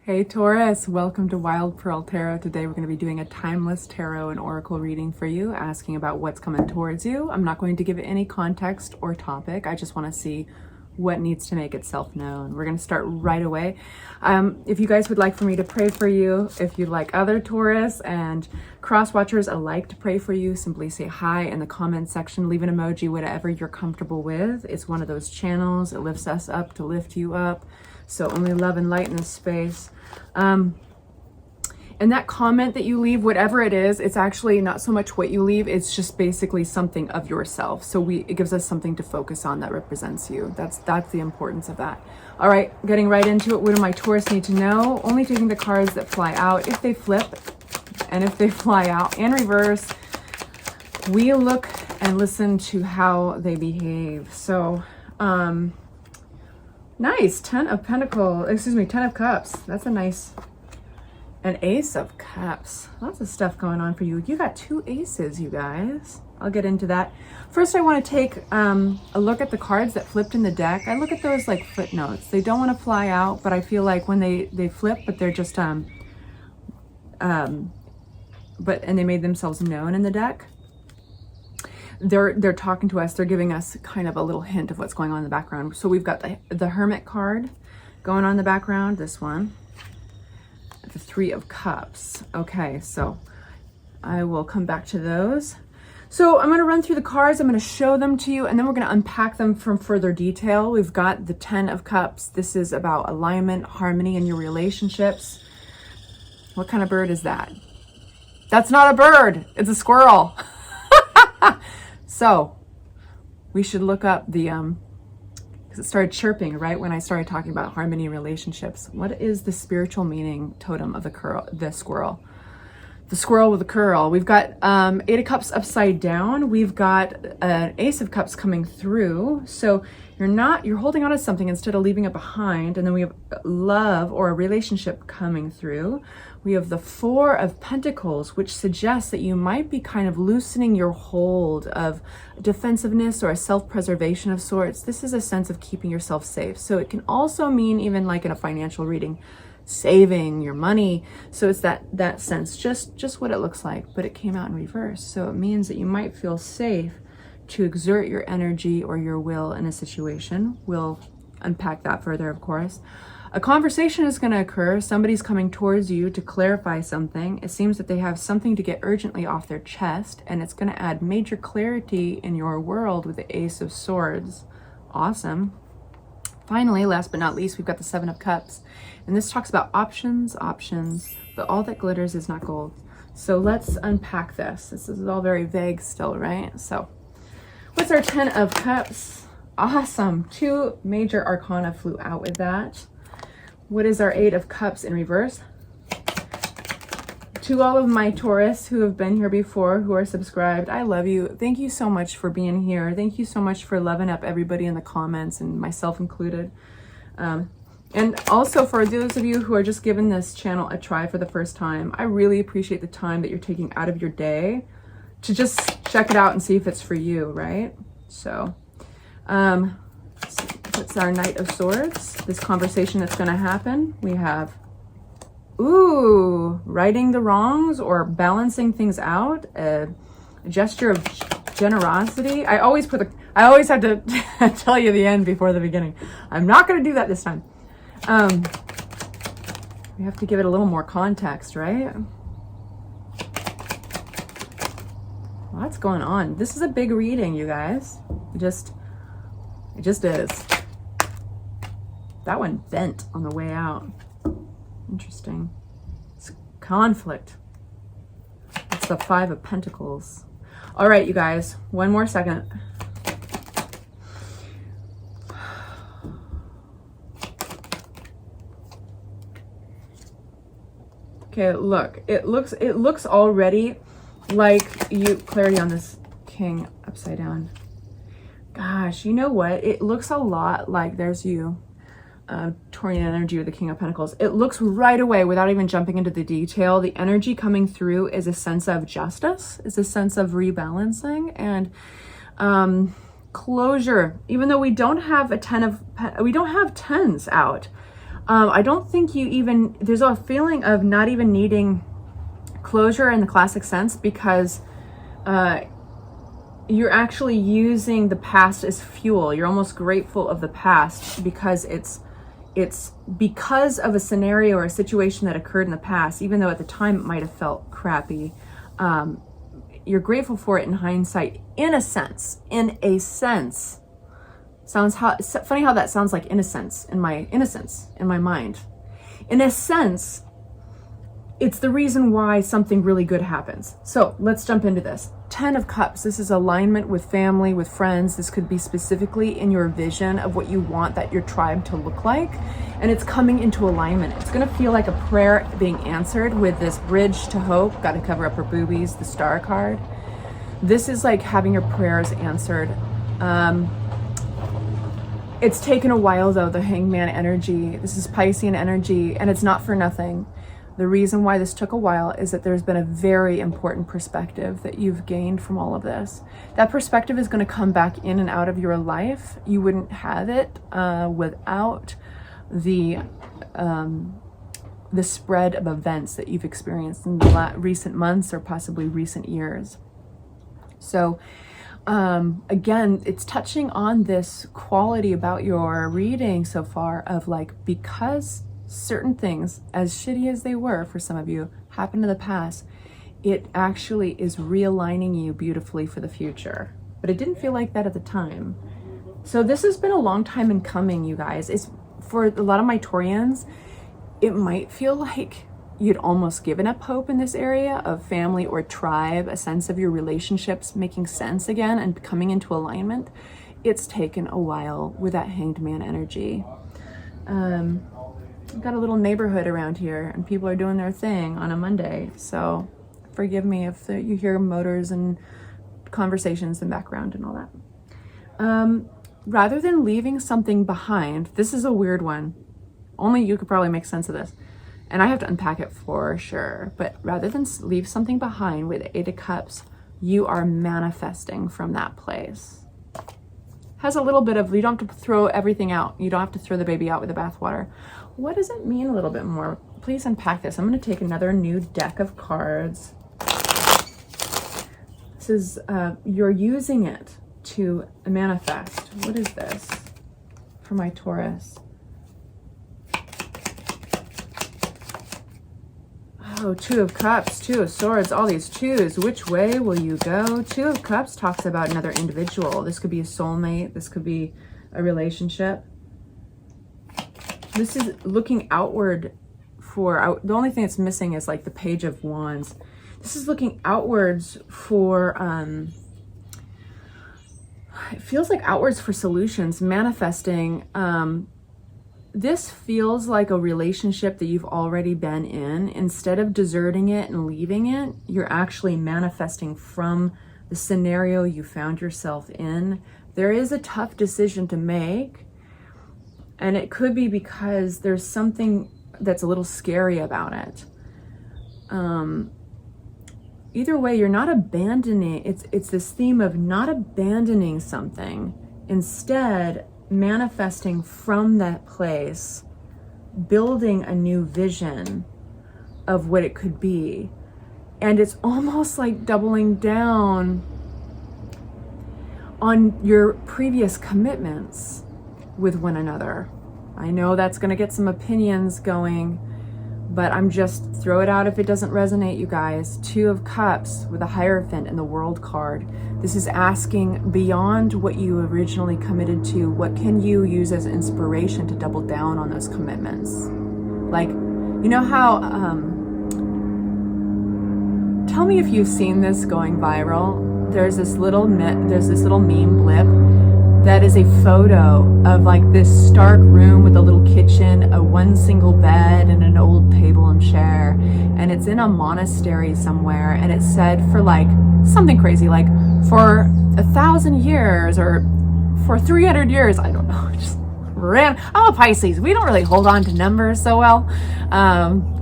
Hey Taurus, welcome to Wild Pearl Tarot. Today we're going to be doing a timeless tarot and oracle reading for you, asking about what's coming towards you. I'm not going to give it any context or topic. I just want to see what needs to make itself known. We're going to start right away. If you guys would like for me to pray for you, if you'd like other Taurus and cross watchers alike to pray for you, simply say hi in the comment section, leave an emoji, whatever you're comfortable with. It's one of those channels. It lifts us up to lift you up. So only love and light in this space. And that comment that you leave, whatever it is, it's actually not so much what you leave, it's just basically something of yourself. So it gives us something to focus on that represents you. That's the importance of that. All right, getting right into it. What do my Taurus need to know? Only taking the cards that fly out. If they flip and if they fly out in reverse, we look and listen to how they behave. So, nice. 10 of Cups. That's a nice, an Ace of Cups. Lots of stuff going on for you. You got 2 aces, you guys. I'll get into that. First, I want to take a look at the cards that flipped in the deck. I look at those like footnotes. They don't want to fly out, but I feel like when they flip, but they're just, and they made themselves known in the deck. They're talking to us. They're giving us kind of a little hint of what's going on in the background. So we've got the Hermit card going on in the background. This one, the 3 of Cups. Okay, so I will come back to those. So I'm going to run through the cards. I'm going to show them to you, and then we're going to unpack them from further detail. We've got the 10 of Cups. This is about alignment, harmony in your relationships. What kind of bird is that? That's not a bird. It's a squirrel. So we should look up the, because it started chirping right when I started talking about harmony in relationships. What is the spiritual meaning totem of the squirrel? The squirrel with a curl. We've got 8 of Cups upside down. We've got an Ace of Cups coming through. So you're holding on to something instead of leaving it behind. And then we have love or a relationship coming through. We have the 4 of Pentacles, which suggests that you might be kind of loosening your hold of defensiveness or a self-preservation of sorts. This is a sense of keeping yourself safe. So it can also mean, even like in a financial reading, saving your money. So it's that sense, just what it looks like, but it came out in reverse. So it means that you might feel safe to exert your energy or your will in a situation. We'll unpack that further, of course. A conversation is going to occur. Somebody's coming towards you to clarify something. It seems that they have something to get urgently off their chest, and it's going to add major clarity in your world with the Ace of Swords. Awesome. Finally, last but not least, we've got the 7 of Cups. And this talks about options, but all that glitters is not gold. So let's unpack this. This is all very vague still, right? So what's our 10 of Cups? Awesome. 2 major arcana flew out with that. What is our 8 of Cups in reverse? To all of my Taurus who have been here before, who are subscribed, I love you. Thank you so much for being here. Thank you so much for loving up everybody in the comments, and myself included. And also for those of you who are just giving this channel a try for the first time, I really appreciate the time that you're taking out of your day to just check it out and see if it's for you, right? So, what's our Knight of Swords? This conversation that's going to happen. We have, righting the wrongs or balancing things out, a gesture of generosity. I always have to tell you the end before the beginning. I'm not going to do that this time. We have to give it a little more context, right? What's going on? This is a big reading, you guys. It just is. That one bent on the way out. Interesting. It's conflict. It's the 5 of Pentacles. All right, you guys, one more second. Okay, look, it looks already like clarity on this King upside down. Gosh, you know what? It looks a lot like there's you. Taurian energy with the King of Pentacles. It looks right away, without even jumping into the detail, the energy coming through is a sense of justice, is a sense of rebalancing and closure. Even though we don't have we don't have 10s out, I don't think there's a feeling of not even needing closure in the classic sense, because you're actually using the past as fuel. You're almost grateful of the past because it's because of a scenario or a situation that occurred in the past, even though at the time it might have felt crappy. You're grateful for it in hindsight, in a sense. Funny how that sounds like innocence in my mind. In a sense, it's the reason why something really good happens. So let's jump into this. 10 of Cups. This is alignment with family, with friends. This could be specifically in your vision of what you want that your tribe to look like. And it's coming into alignment. It's going to feel like a prayer being answered with this bridge to hope. Got to cover up her boobies, the star card. This is like having your prayers answered. It's taken a while though, the Hangman energy. This is Piscean energy, and it's not for nothing. The reason why this took a while is that there's been a very important perspective that you've gained from all of this. That perspective is going to come back in and out of your life. You wouldn't have it without the spread of events that you've experienced in the recent months or possibly recent years. So again, it's touching on this quality about your reading so far of like, because certain things, as shitty as they were for some of you, happened in the past, it actually is realigning you beautifully for the future. But it didn't feel like that at the time. So this has been a long time in coming, you guys. It's for a lot of my Taurians, it might feel like you'd almost given up hope in this area of family or tribe, a sense of your relationships making sense again and coming into alignment. It's taken a while with that Hanged Man energy. I've got a little neighborhood around here and people are doing their thing on a Monday. So forgive me if you hear motors and conversations in the background and all that. Rather than leaving something behind, this is a weird one. Only you could probably make sense of this. And I have to unpack it for sure. But rather than leave something behind with 8 of Cups, you are manifesting from that place. Has a little bit of, you don't have to throw everything out. You don't have to throw the baby out with the bathwater. What does it mean a little bit more? Please unpack this. I'm going to take another new deck of cards. This is, you're using it to manifest. What is this for my Taurus? Oh, 2 of Cups, 2 of Swords, all these 2s. Which way will you go? 2 of Cups talks about another individual. This could be a soulmate. This could be a relationship. This is looking outward for, the only thing that's missing is like the Page of Wands. This is looking outwards for, it feels like outwards for solutions, manifesting. This feels like a relationship that you've already been in. Instead of deserting it and leaving it, you're actually manifesting from the scenario you found yourself in. There is a tough decision to make, and it could be because there's something that's a little scary about it. Either way, you're not abandoning, it's this theme of not abandoning something, instead manifesting from that place, building a new vision of what it could be. And it's almost like doubling down on your previous commitments with one another. I know that's going to get some opinions going, but I'm just throw it out if it doesn't resonate, you guys. 2 of Cups with a Hierophant and the World card. This is asking beyond what you originally committed to, what can you use as inspiration to double down on those commitments? Like, you know how, tell me if you've seen this going viral. There's this little meme blip that is a photo of like this stark room with a little kitchen, a one single bed, and an old table and chair. And it's in a monastery somewhere. And it said for like something crazy, like for 1,000 years or for 300 years, I don't know, just ran. I'm a Pisces. We don't really hold on to numbers so well.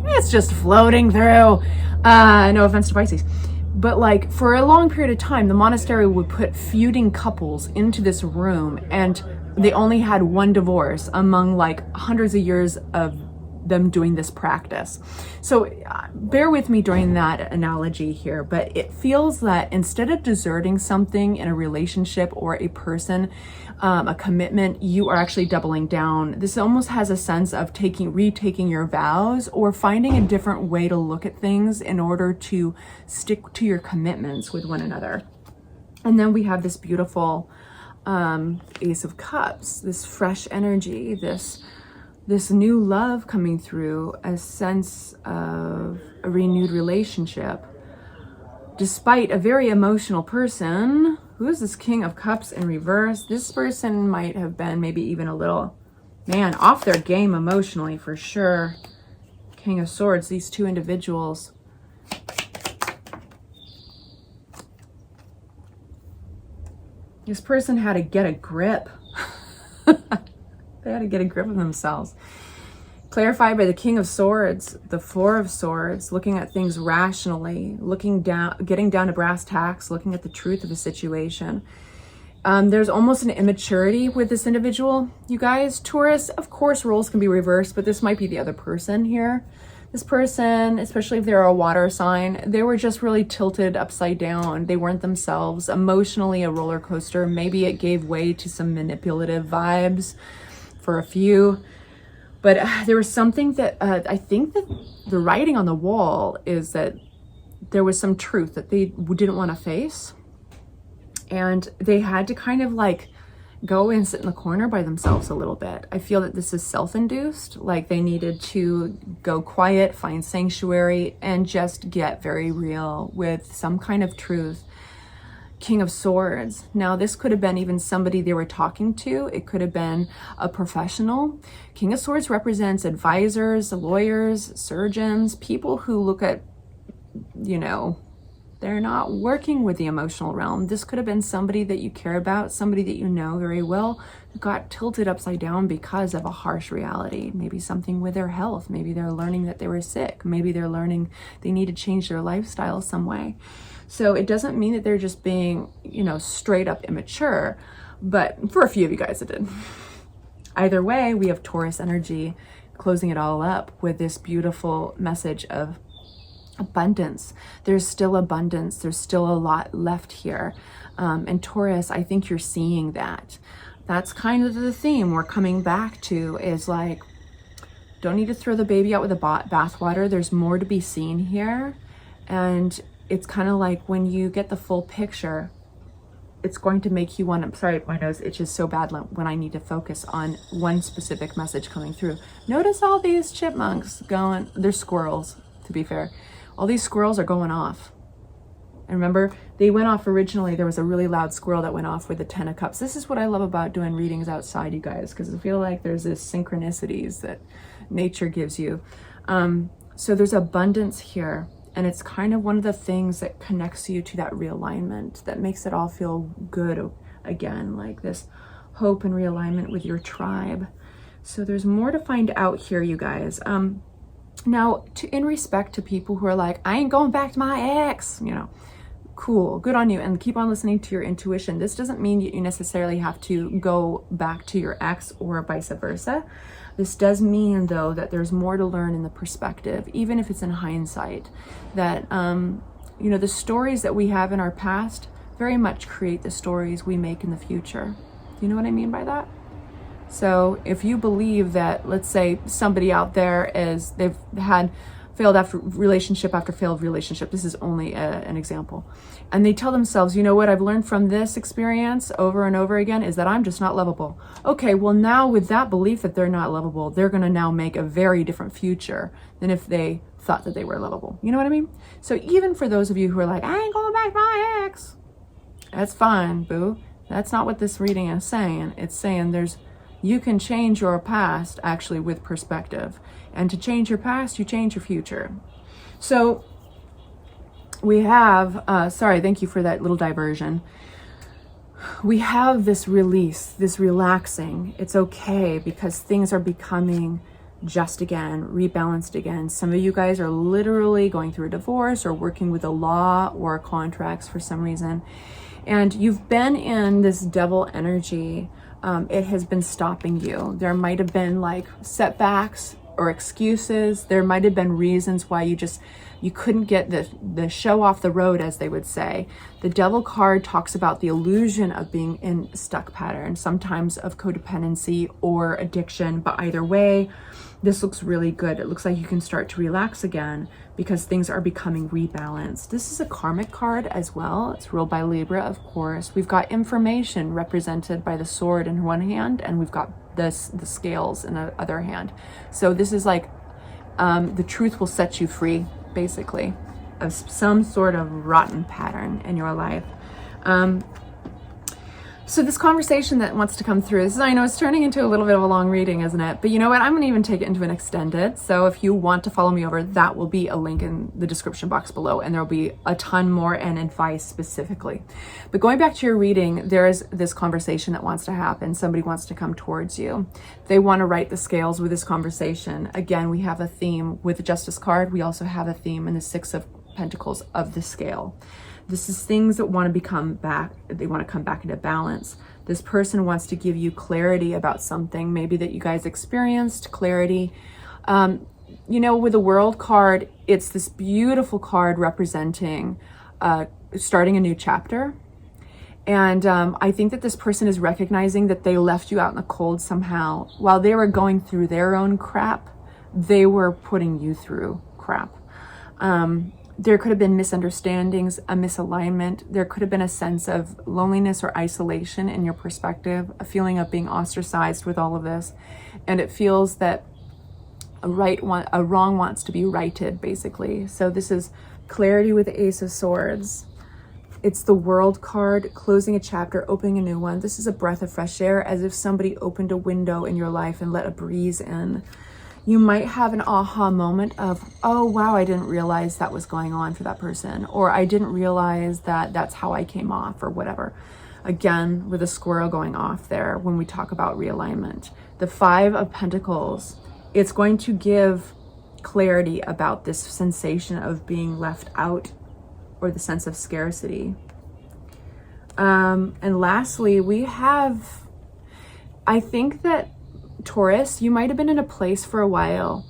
It's just floating through. No offense to Pisces. But like for a long period of time, the monastery would put feuding couples into this room and they only had one divorce among like hundreds of years of them doing this practice. So bear with me during that analogy here, but it feels that instead of deserting something in a relationship or a person, a commitment, you are actually doubling down. This almost has a sense of retaking your vows or finding a different way to look at things in order to stick to your commitments with one another. And then we have this beautiful Ace of Cups, this fresh energy, this new love coming through, a sense of a renewed relationship. Despite a very emotional person, who is this King of Cups in reverse? This person might have been maybe even a little, man, off their game emotionally for sure. King of Swords, these two individuals. This person had to get a grip. They had to get a grip of themselves. Clarified by the King of Swords, the Four of Swords, looking at things rationally, looking down, getting down to brass tacks, looking at the truth of the situation. There's almost an immaturity with this individual, you guys. Taurus, of course, roles can be reversed, but this might be the other person here. This person, especially if they're a water sign, they were just really tilted upside down. They weren't themselves. Emotionally, a roller coaster. Maybe it gave way to some manipulative vibes for a few. But there was something that I think that the writing on the wall is that there was some truth that they didn't want to face. And they had to kind of like go and sit in the corner by themselves a little bit. I feel that this is self-induced, like they needed to go quiet, find sanctuary, and just get very real with some kind of truth. King of Swords. Now, this could have been even somebody they were talking to. It could have been a professional. King of Swords represents advisors, lawyers, surgeons, people who look at, you know, they're not working with the emotional realm. This could have been somebody that you care about, somebody that you know very well, who got tilted upside down because of a harsh reality. Maybe something with their health. Maybe they're learning that they were sick. Maybe they're learning they need to change their lifestyle some way. So it doesn't mean that they're just being, you know, straight up immature, but for a few of you guys it did. Either way, we have Taurus energy closing it all up with this beautiful message of abundance. There's still abundance. There's still a lot left here. And Taurus, I think you're seeing that. That's kind of the theme we're coming back to, is like, don't need to throw the baby out with the bathwater. There's more to be seen here. And it's kind of like when you get the full picture, it's going to make you want to, sorry, my nose itches so bad when I need to focus on one specific message coming through. Notice all these chipmunks going, they're squirrels, to be fair. All these squirrels are going off. And remember, they went off originally. There was a really loud squirrel that went off with the 10 of Cups. This is what I love about doing readings outside, you guys, because I feel like there's this synchronicities that nature gives you. So there's abundance here. And it's kind of one of the things that connects you to that realignment, that makes it all feel good again, like this hope and realignment with your tribe. So there's more to find out here, you guys. Now, in respect to people who are like, I ain't going back to my ex, you know, cool, good on you, and keep on listening to your intuition. This doesn't mean you necessarily have to go back to your ex or vice versa. This does mean, though, that there's more to learn in the perspective, even if it's in hindsight, that, you know, the stories that we have in our past very much create the stories we make in the future. Do you know what I mean by that? So if you believe that, let's say somebody out there they've had failed relationship after failed relationship, this is only an example, and they tell themselves, you know what I've learned from this experience over and over again is that I'm just not lovable. Okay, well now with that belief that they're not lovable, they're going to now make a very different future than if they thought that they were lovable. You know what I mean? So even for those of you who are like, I ain't going back to my ex, that's fine, boo. That's not what this reading is saying. It's saying you can change your past actually with perspective. And to change your past, you change your future. So we have, sorry, thank you for that little diversion. We have this release, this relaxing. It's okay because things are becoming just again, rebalanced again. Some of you guys are literally going through a divorce or working with a law or contracts for some reason. And you've been in this devil energy it has been stopping you. There might have been like setbacks or excuses. There might have been reasons why you couldn't get the show off the road, as they would say. The Devil card talks about the illusion of being in a stuck pattern, sometimes of codependency or addiction, but either way, this looks really good. It looks like you can start to relax again because things are becoming rebalanced. This is a karmic card as well. It's ruled by Libra, of course. We've got information represented by the sword in one hand, and we've got the scales in the other hand. So this is like the truth will set you free, basically, of some sort of rotten pattern in your life. So this conversation that wants to come through, I know it's turning into a little bit of a long reading, isn't it? But you know what? I'm going to even take it into an extended. So if you want to follow me over, that will be a link in the description box below, and there'll be a ton more and advice specifically. But going back to your reading, there is this conversation that wants to happen. Somebody wants to come towards you. They want to right the scales with this conversation. Again, we have a theme with the Justice card. We also have a theme in the Six of Pentacles of the scale. This is things that want to come back into balance. This person wants to give you clarity about something, maybe that you guys experienced, clarity. You know, with the World card, it's this beautiful card representing starting a new chapter. And I think that this person is recognizing that they left you out in the cold somehow. While they were going through their own crap, they were putting you through crap. There could have been misunderstandings, a misalignment. There could have been a sense of loneliness or isolation in your perspective, a feeling of being ostracized with all of this. And it feels that a wrong wants to be righted, basically. So this is clarity with the Ace of Swords. It's the World card, closing a chapter, opening a new one. This is a breath of fresh air, as if somebody opened a window in your life and let a breeze in. You might have an aha moment of, oh, wow, I didn't realize that was going on for that person. Or I didn't realize that that's how I came off, or whatever. Again, with a squirrel going off there when we talk about realignment. The Five of Pentacles, it's going to give clarity about this sensation of being left out, or the sense of scarcity. And lastly, we have, I think that Taurus, you might have been in a place for a while.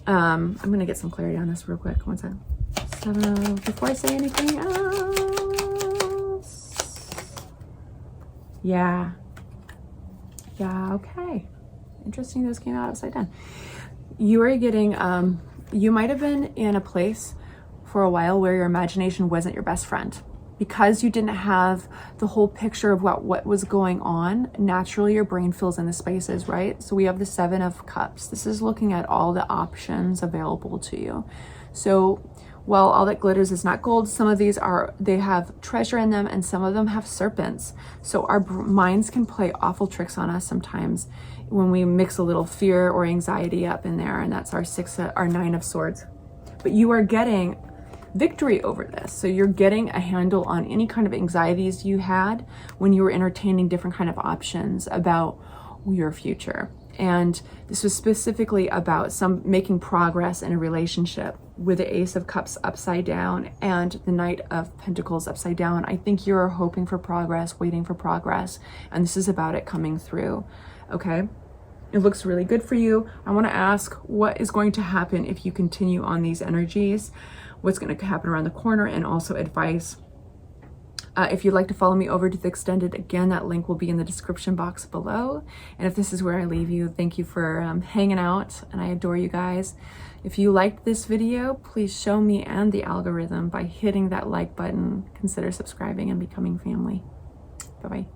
I'm going to get some clarity on this real quick. One second. So before I say anything else. Yeah, okay. Interesting, those came out upside down. You are getting, you might have been in a place for a while where your imagination wasn't your best friend. Because you didn't have the whole picture of what was going on, naturally your brain fills in the spaces, right? So we have the Seven of Cups. This is looking at all the options available to you. So while all that glitters is not gold, some of these they have treasure in them, and some of them have serpents. So our minds can play awful tricks on us sometimes when we mix a little fear or anxiety up in there, and that's our Nine of Swords. But you are getting victory over this. So you're getting a handle on any kind of anxieties you had when you were entertaining different kind of options about your future. And this was specifically about making progress in a relationship with the Ace of Cups upside down and the Knight of Pentacles upside down. I think you're hoping for progress, waiting for progress, and this is about it coming through. Okay. It looks really good for you. I want to ask, what is going to happen if you continue on these energies? What's going to happen around the corner, and also advice. If you'd like to follow me over to the extended, again, that link will be in the description box below. And if this is where I leave you, thank you for hanging out, and I adore you guys. If you liked this video, please show me and the algorithm by hitting that like button. Consider subscribing and becoming family. Bye-bye.